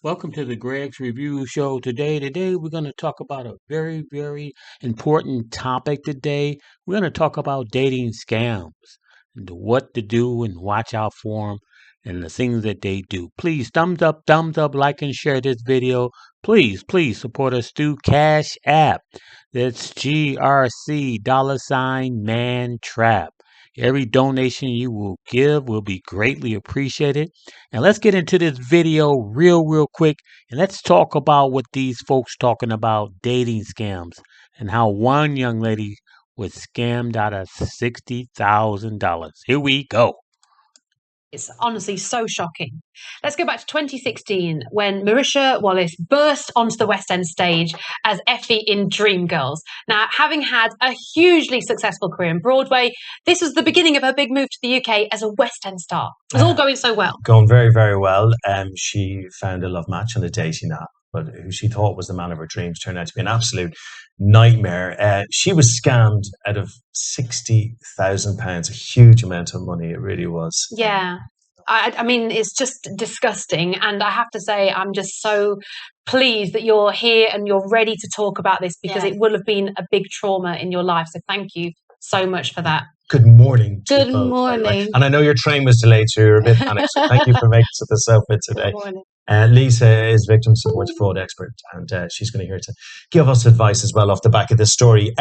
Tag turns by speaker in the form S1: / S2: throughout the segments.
S1: Welcome to the Greg's Review Show today. We're going to talk about a very important topic today. We're going to talk about dating scams and what to do and watch out for them and the things that they do. Please thumbs up, like and share this video. Please support us through Cash App. That's GRC mantrap. Every donation you will give will be greatly appreciated. And let's get into this video real quick, and let's talk about what these folks talking about dating scams and how one young lady was scammed out of $60,000. Here we go.
S2: It's honestly so shocking. Let's go back to 2016 when Marisha Wallace burst onto the West End stage as Effie in Dreamgirls. Now, having had a hugely successful career in Broadway, this was the beginning of her big move to the UK as a West End star. It was all going so well.
S3: Going very well. She found a love match on a dating app, but who she thought was the man of her dreams turned out to be an absolute nightmare. She was scammed out of £60,000, a huge amount of money. It really was.
S2: Yeah. I mean, it's just disgusting. And I have to say, I'm just so pleased that you're here and you're ready to talk about this because it will have been a big trauma in your life. So thank you so much for that.
S3: Good morning.
S4: Good morning.
S3: And I know your train was delayed, so you're a bit panicked. So thank you for making it to the sofa today.
S4: Good morning.
S3: Lisa is victim support fraud expert, and she's going to here to give us advice as well off the back of this story.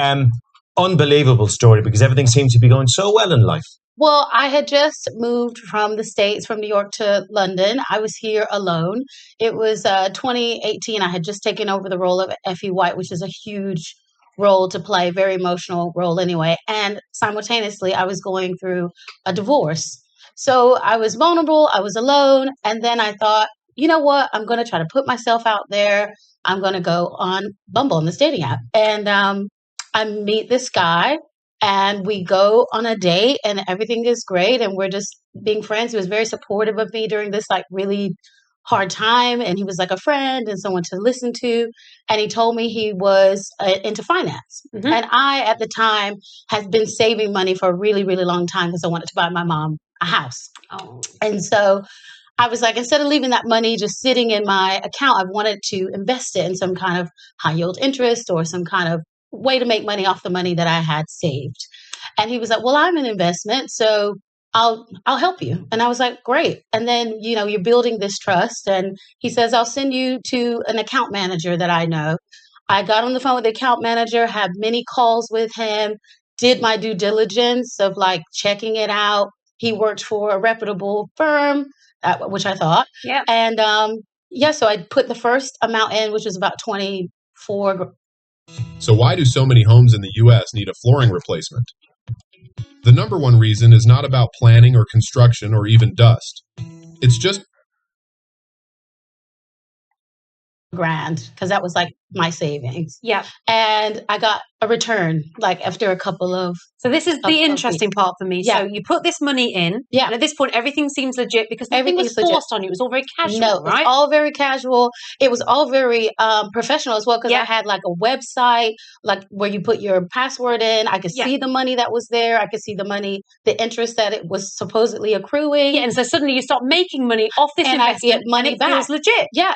S3: Unbelievable story because everything seemed to be going so well in life.
S4: Well, I had just moved from the States, from New York to London. I was here alone. It was 2018. I had just taken over the role of Effie White, which is a huge role to play, very emotional role anyway. And simultaneously, I was going through a divorce. So I was vulnerable. I was alone. And then I thought, you know what? I'm going to try to put myself out there. I'm going to go on Bumble, on this dating app. And I meet this guy. And we go on a date and everything is great. And we're just being friends. He was very supportive of me during this like really hard time. And he was like a friend and someone to listen to. And he told me he was into finance. Mm-hmm. And I, at the time, had been saving money for a really long time because I wanted to buy my mom a house. Oh. And so I was like, instead of leaving that money just sitting in my account, I wanted to invest it in some kind of high yield interest or some kind of way to make money off the money that I had saved. And he was like, well, I'm an investment, so I'll help you. And I was like, great. And then, you're building this trust. And he says, I'll send you to an account manager that I know. I got on the phone with the account manager, had many calls with him, did my due diligence of like checking it out. He worked for a reputable firm, which I thought. Yeah. And so I put the first amount in, which was about 24.
S5: So why do so many homes in the U.S. need a flooring replacement? The number one reason is not about planning or construction or even dust. It's just
S4: grand, because that was like my savings.
S2: Yeah.
S4: And I got a return like after a couple of.
S2: So this is the interesting part for me.
S4: Yeah.
S2: So you put this money in. Yeah. And at this point, everything seems legit because everything was forced on you. It was all very casual.
S4: No,
S2: right?
S4: It was all very casual. It was all very professional as well because I had like a website, like where you put your password in. I could see the money that was there. I could see the money, the interest that it was supposedly accruing.
S2: Yeah. And so suddenly you start making money off this investment.
S4: I get money
S2: and it
S4: back.
S2: Feels legit.
S4: Yeah,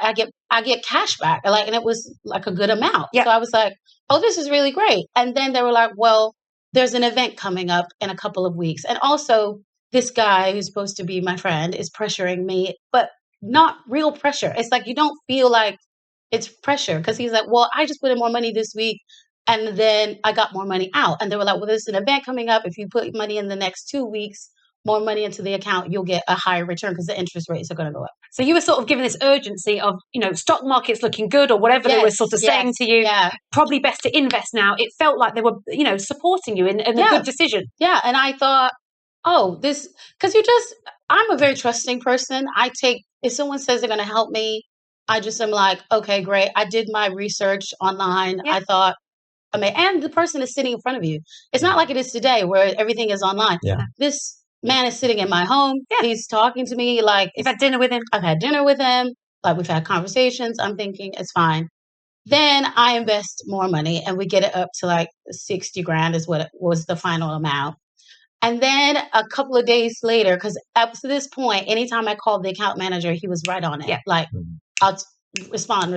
S4: I get cash back. And it was like a good amount. Yeah. So I was like, oh, this is really great. And then they were like, well, there's an event coming up in a couple of weeks. And also this guy who's supposed to be my friend is pressuring me, but not real pressure. It's like, you don't feel like it's pressure because he's like, well, I just put in more money this week. And then I got more money out. And they were like, well, there's an event coming up. If you put money in the next 2 weeks, more money into the account, you'll get a higher return because the interest rates are going to go up.
S2: So you were sort of given this urgency of, stock market's looking good or wwhatever they were sort of saying to you. Yeah. Probably best to invest now. It felt like they were, supporting you in a good decision.
S4: Yeah. And I thought, because I'm a very trusting person. If someone says they're going to help me, I just am like, okay, great. I did my research online. Yeah. I thought, and the person is sitting in front of you. It's not like it is today where everything is online. Yeah. This man is sitting in my home. Yeah. He's talking to me like...
S2: You've had dinner with him?
S4: I've had dinner with him. Like we've had conversations. I'm thinking it's fine. Then I invest more money and we get it up to like 60 grand is what it was the final amount. And then a couple of days later, because up to this point, anytime I called the account manager, he was right on it. Yeah. Like I'll respond.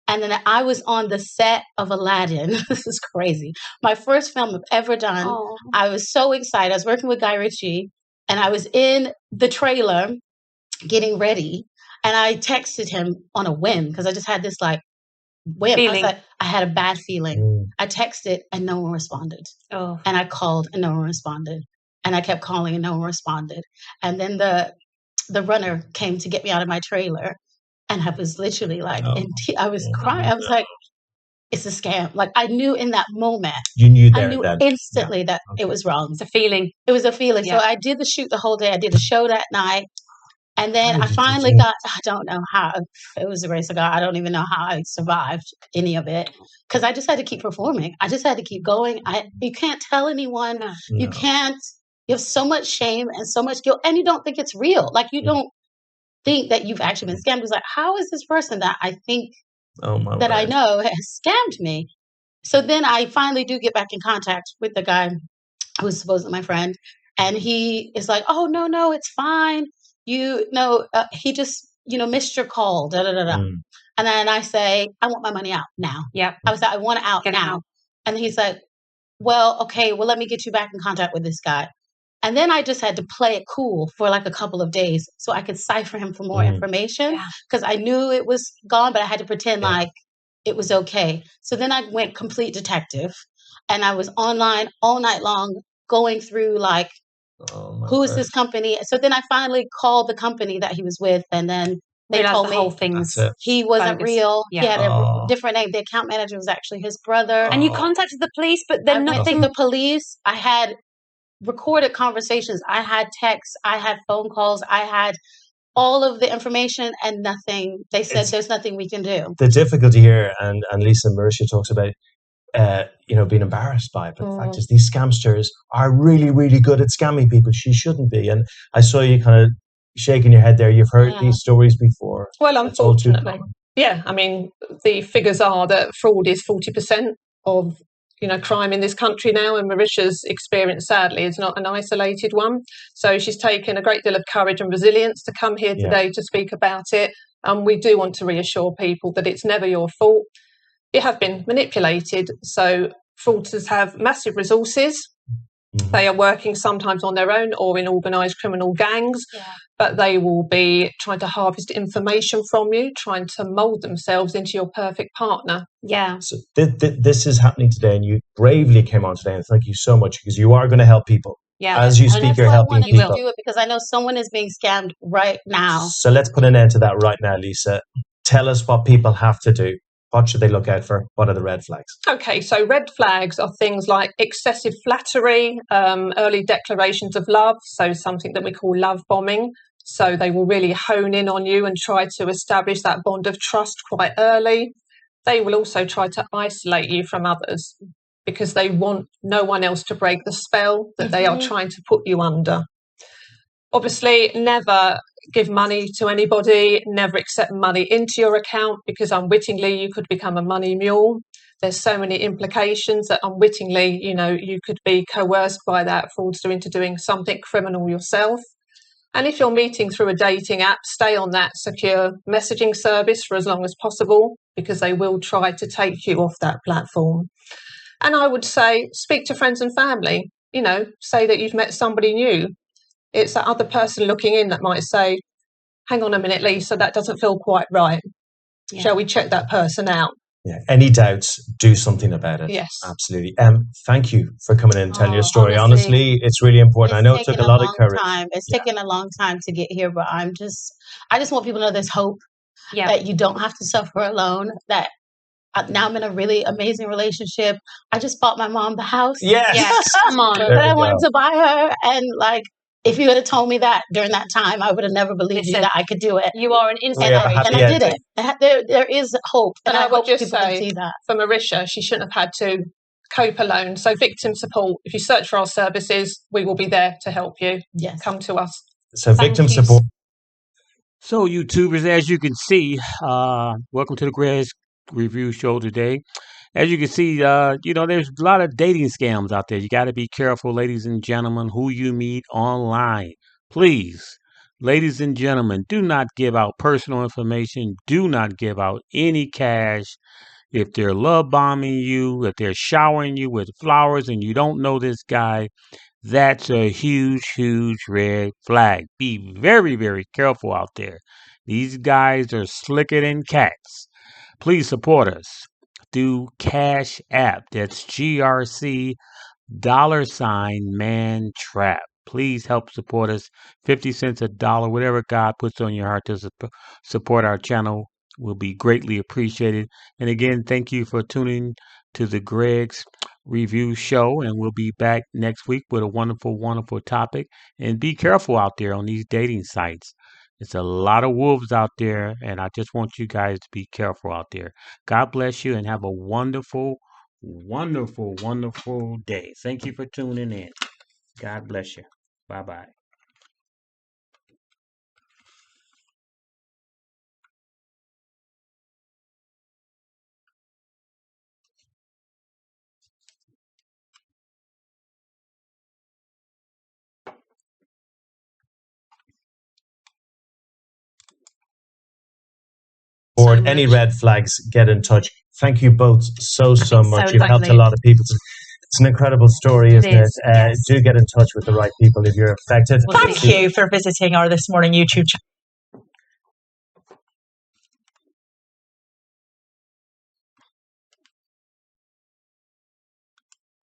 S4: And then I was on the set of Aladdin. This is crazy. My first film I've ever done.
S2: Oh.
S4: I was so excited. I was working with Guy Ritchie, and I was in the trailer getting ready. And I texted him on a whim because I just had this like whim. I was
S2: Feeling.
S4: like, I had a bad feeling. I texted and no one responded.
S2: Oh.
S4: And I called and no one responded. And I kept calling and no one responded. And then the runner came to get me out of my trailer. And I was literally like, I was crying. I was like, it's a scam. Like I knew in that moment.
S3: You knew
S4: I
S3: there
S4: knew
S3: then.
S4: instantly that it was wrong.
S2: It's a feeling.
S4: It was a feeling.
S2: Yeah.
S4: So I did the shoot the whole day. I did a show that night. And then I
S3: did you
S4: finally
S3: do it?
S4: I don't know how, it was a race of God. I don't even know how I survived any of it because I just had to keep performing. I just had to keep going. You can't tell anyone.
S2: No.
S4: You can't, you have so much shame and so much guilt and you don't think it's real. Like you don't think that you've actually been scammed. It's like, how is this person that I think that I know has scammed me? So then I finally do get back in contact with the guy who was supposedly my friend. And he is like, oh, no, it's fine. You know, he just, missed your call. Da, da, da, da. And then I say, I want my money out now.
S2: Yep.
S4: I was like, I want it out
S2: Get it
S4: now.
S2: out.
S4: And he's like, well, okay, well, let me get you back in contact with this guy. And then I just had to play it cool for like a couple of days so I could cipher him for more information because I knew it was gone, but I had to pretend like it was okay. So then I went complete detective and I was online all night long going through like, who is this company? So then I finally called the company that he was with and then they
S2: Realized
S4: told
S2: the
S4: me
S2: whole thing's
S4: he wasn't
S2: bogus.
S4: real.
S2: Yeah.
S4: He had a different name. The account manager was actually his brother.
S2: And you contacted the police, but then
S4: I went
S2: nothing.
S4: to the police. I had recorded conversations. I had texts. I had phone calls. I had all of the information and nothing. They said there's nothing we can do.
S3: The difficulty here, and Lisa Marisha talks about, being embarrassed by it. But the fact is, these scamsters are really, really good at scamming people. She shouldn't be. And I saw you kind of shaking your head there. You've heard these stories before.
S6: Well, unfortunately. Yeah, I mean, the figures are that fraud is 40% of crime in this country now, and Marisha's experience, sadly, is not an isolated one. So she's taken a great deal of courage and resilience to come here today to speak about it. And we do want to reassure people that it's never your fault. You have been manipulated. So fraudsters have massive resources. They are working sometimes on their own or in organised criminal gangs, but they will be trying to harvest information from you, trying to mould themselves into your perfect partner.
S2: Yeah.
S3: So this is happening today, and you bravely came on today, and thank you so much because you are going to help people.
S2: Yeah.
S3: As you speak, you're helping people.
S4: I do it because I know someone is being scammed right now.
S3: So let's put an end to that right now, Lisa. Tell us what people have to do. What should they look out for? What are the red flags?
S6: Okay, so red flags are things like excessive flattery, early declarations of love, so something that we call love bombing. So they will really hone in on you and try to establish that bond of trust quite early. They will also try to isolate you from others because they want no one else to break the spell that they are trying to put you under. Obviously, never give money to anybody, never accept money into your account because unwittingly you could become a money mule. There's so many implications that unwittingly, you could be coerced by that fraudster into doing something criminal yourself. And if you're meeting through a dating app, stay on that secure messaging service for as long as possible because they will try to take you off that platform. And I would say, speak to friends and family, say that you've met somebody new. It's that other person looking in that might say, hang on a minute, Lisa, that doesn't feel quite right. Yeah. Shall we check that person out?
S3: Yeah. Any doubts, do something about it.
S6: Yes.
S3: Absolutely. Thank you for coming in and telling your story. Honestly, it's really important. I know it took a lot of courage.
S4: It's taken a long time to get here, but I just want people to know there's hope, that you don't have to suffer alone, that now I'm in a really amazing relationship. I just bought my mom the house.
S3: Yes.
S2: Come on.
S4: That I wanted to buy her. And if you had told me that during that time, I would have never believed you that I could do it.
S2: You are an instant.
S4: And I did it. There is hope.
S6: And I would just say,
S4: see that.
S6: For Marisha, she shouldn't have had to cope alone. So victim support, if you search for our services, we will be there to help you.
S4: Yes.
S6: Come to us.
S3: So victim support.
S1: So YouTubers, as you can see, welcome to the Grez Review Show today. As you can see, there's a lot of dating scams out there. You got to be careful, ladies and gentlemen, who you meet online. Please Ladies and gentlemen, do not give out personal information. Do not give out any cash. If they're love bombing you, if they're showering you with flowers and you don't know this guy, that's a huge, huge red flag. Be very, very careful out there. These guys are slicker than cats. Please support us through Cash App. That's GRC $mantrap. Please help support us. 50 cents, a dollar, whatever God puts on your heart to support our channel will be greatly appreciated. And again, thank you for tuning to the Greg's Review Show. And we'll be back next week with a wonderful, wonderful topic. And be careful out there on these dating sites. It's a lot of wolves out there, and I just want you guys to be careful out there. God bless you and have a wonderful, wonderful, wonderful day. Thank you for tuning in. God bless you. Bye bye.
S3: Any red flags, get in touch. Thank you both so much.
S2: so
S3: You've helped a
S2: lovely.
S3: lot of people. It's an incredible story, isn't it?
S2: is, yes.
S3: Do get in touch with the right people if you're affected.
S2: We'll
S7: Thank
S2: see.
S7: you for visiting our This Morning YouTube channel.